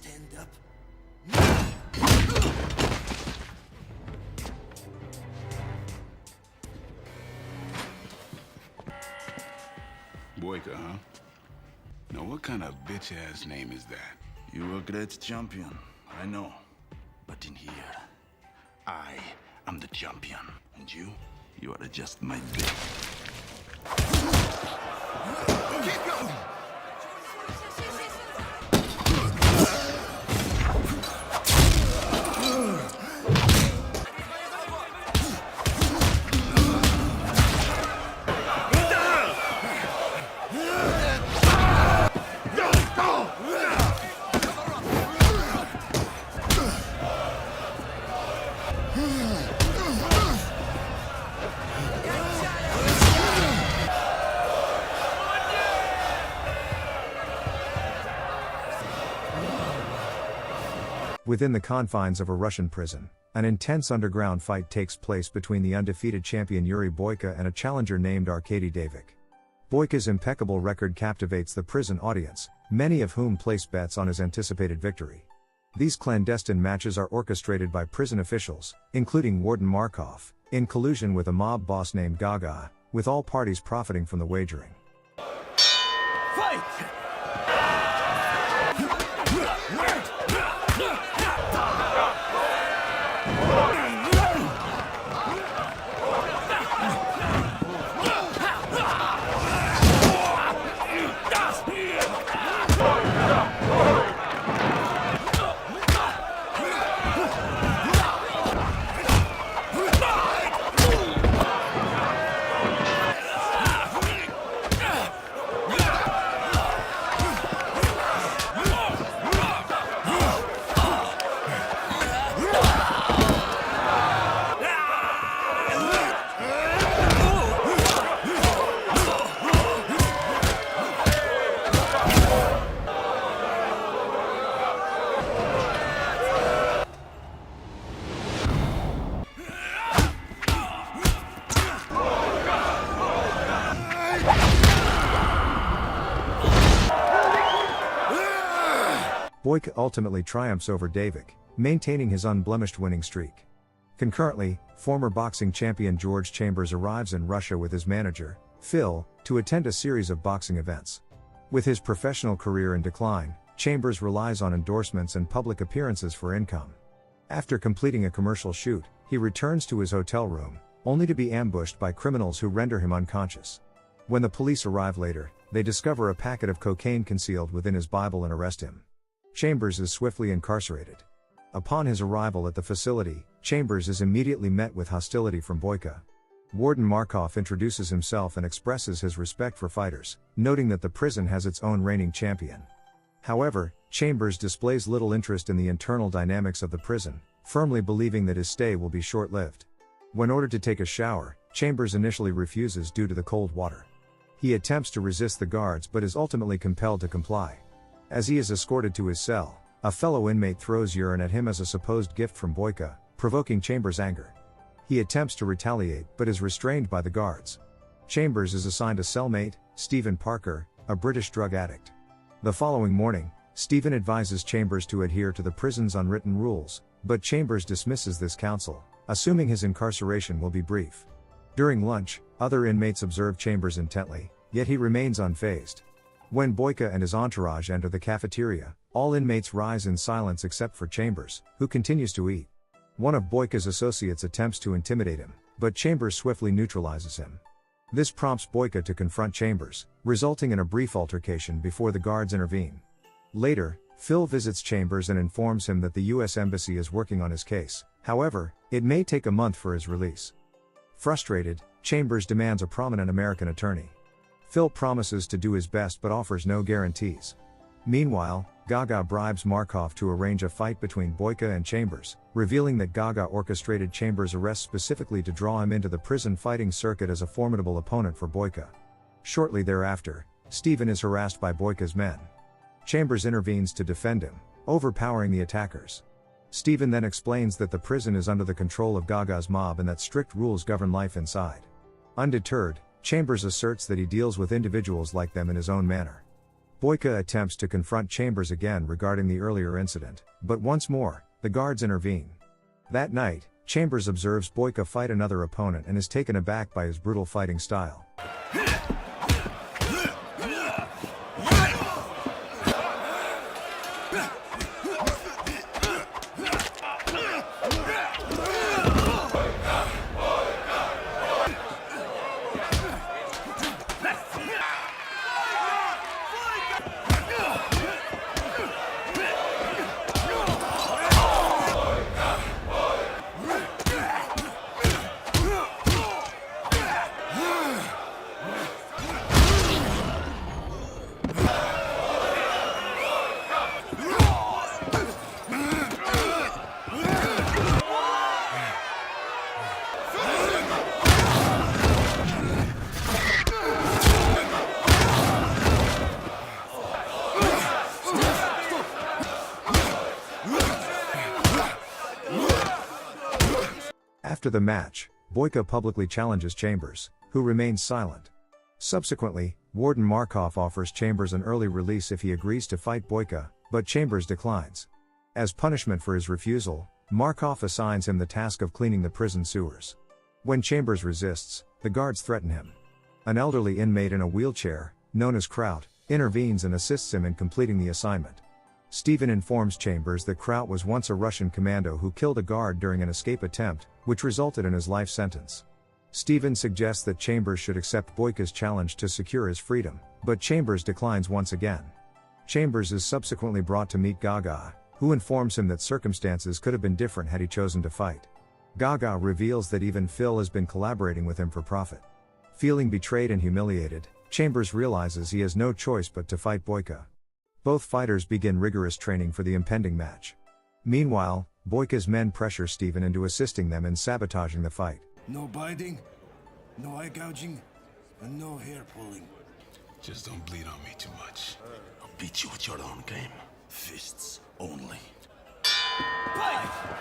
stand up? Boyka, huh? Now what kind of bitch-ass name is that? You a great champion, I know. But in here, I am the champion. And you are just my bitch. Keep going! Within the confines of a Russian prison, an intense underground fight takes place between the undefeated champion Yuri Boyka and a challenger named Arkady Davik. Boyka's impeccable record captivates the prison audience, many of whom place bets on his anticipated victory. These clandestine matches are orchestrated by prison officials, including Warden Markov, in collusion with a mob boss named Gaga, with all parties profiting from the wagering. Fight! Boyka ultimately triumphs over Davik, maintaining his unblemished winning streak. Concurrently, former boxing champion George Chambers arrives in Russia with his manager, Phil, to attend a series of boxing events. With his professional career in decline, Chambers relies on endorsements and public appearances for income. After completing a commercial shoot, he returns to his hotel room, only to be ambushed by criminals who render him unconscious. When the police arrive later, they discover a packet of cocaine concealed within his Bible and arrest him. Chambers is swiftly incarcerated. Upon his arrival at the facility, Chambers is immediately met with hostility from Boyka. Warden Markov introduces himself and expresses his respect for fighters, noting that the prison has its own reigning champion. However, Chambers displays little interest in the internal dynamics of the prison, firmly believing that his stay will be short-lived. When ordered to take a shower, Chambers initially refuses due to the cold water. He attempts to resist the guards but is ultimately compelled to comply. As he is escorted to his cell, a fellow inmate throws urine at him as a supposed gift from Boyka, provoking Chambers' anger. He attempts to retaliate but is restrained by the guards. Chambers is assigned a cellmate, Stephen Parker, a British drug addict. The following morning, Stephen advises Chambers to adhere to the prison's unwritten rules, but Chambers dismisses this counsel, assuming his incarceration will be brief. During lunch, other inmates observe Chambers intently, yet he remains unfazed. When Boyka and his entourage enter the cafeteria, all inmates rise in silence except for Chambers, who continues to eat. One of Boyka's associates attempts to intimidate him, but Chambers swiftly neutralizes him. This prompts Boyka to confront Chambers, resulting in a brief altercation before the guards intervene. Later, Phil visits Chambers and informs him that the U.S. Embassy is working on his case, however, it may take a month for his release. Frustrated, Chambers demands a prominent American attorney. Phil promises to do his best but offers no guarantees. Meanwhile, Gaga bribes Markov to arrange a fight between Boyka and Chambers, revealing that Gaga orchestrated Chambers' arrest specifically to draw him into the prison fighting circuit as a formidable opponent for Boyka. Shortly thereafter, Stephen is harassed by Boyka's men. Chambers intervenes to defend him, overpowering the attackers. Stephen then explains that the prison is under the control of Gaga's mob and that strict rules govern life inside. Undeterred, Chambers asserts that he deals with individuals like them in his own manner. Boyka attempts to confront Chambers again regarding the earlier incident, but once more, the guards intervene. That night, Chambers observes Boyka fight another opponent and is taken aback by his brutal fighting style. After the match, Boyka publicly challenges Chambers, who remains silent. Subsequently, Warden Markov offers Chambers an early release if he agrees to fight Boyka, but Chambers declines. As punishment for his refusal, Markov assigns him the task of cleaning the prison sewers. When Chambers resists, the guards threaten him. An elderly inmate in a wheelchair, known as Kraut, intervenes and assists him in completing the assignment. Steven informs Chambers that Kraut was once a Russian commando who killed a guard during an escape attempt, which resulted in his life sentence. Steven suggests that Chambers should accept Boyka's challenge to secure his freedom, but Chambers declines once again. Chambers is subsequently brought to meet Gaga, who informs him that circumstances could have been different had he chosen to fight. Gaga reveals that even Phil has been collaborating with him for profit. Feeling betrayed and humiliated, Chambers realizes he has no choice but to fight Boyka. Both fighters begin rigorous training for the impending match. Meanwhile, Boyka's men pressure Steven into assisting them in sabotaging the fight. No biting, no eye gouging, and no hair pulling. Just don't bleed on me too much. I'll beat you with your own game. Fists only. Fight!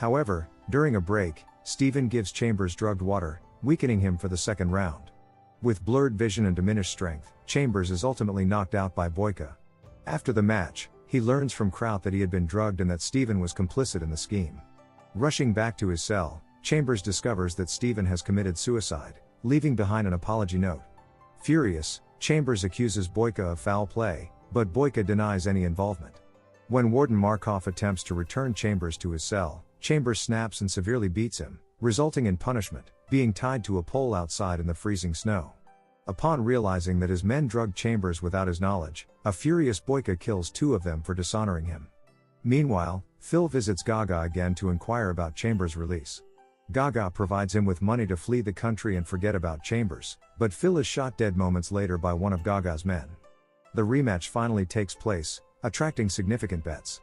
However, during a break, Steven gives Chambers drugged water, weakening him for the second round. With blurred vision and diminished strength, Chambers is ultimately knocked out by Boyka. After the match, he learns from Kraut that he had been drugged and that Steven was complicit in the scheme. Rushing back to his cell, Chambers discovers that Steven has committed suicide, leaving behind an apology note. Furious, Chambers accuses Boyka of foul play, but Boyka denies any involvement. When Warden Markov attempts to return Chambers to his cell, Chambers snaps and severely beats him, resulting in punishment, being tied to a pole outside in the freezing snow. Upon realizing that his men drugged Chambers without his knowledge, a furious Boyka kills two of them for dishonoring him. Meanwhile, Phil visits Gaga again to inquire about Chambers' release. Gaga provides him with money to flee the country and forget about Chambers, but Phil is shot dead moments later by one of Gaga's men. The rematch finally takes place, attracting significant bets.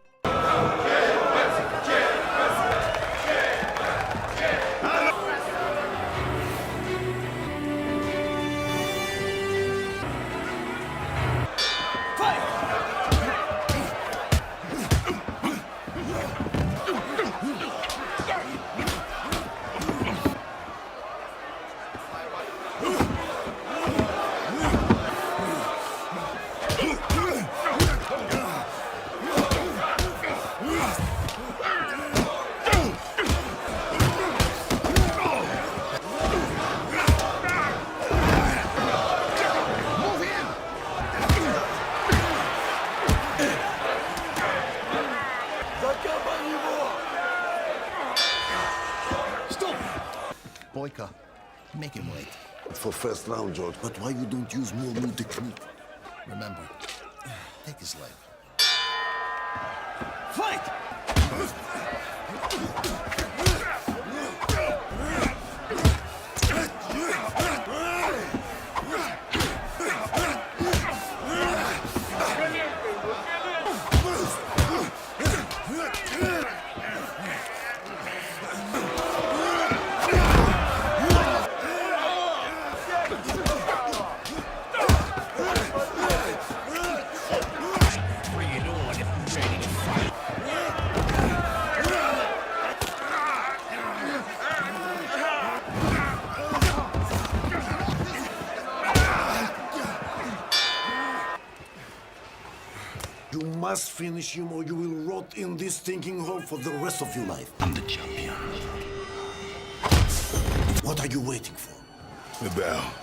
Boyka, make him wait. For first round, George. But why you don't use more new technique? Remember, take his leg. Fight! You must finish him or you will rot in this stinking hole for the rest of your life. I'm the champion. What are you waiting for? The bell.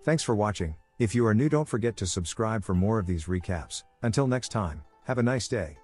Thanks for watching. If you are new, don't forget to subscribe for more of these recaps. Until next time, have a nice day.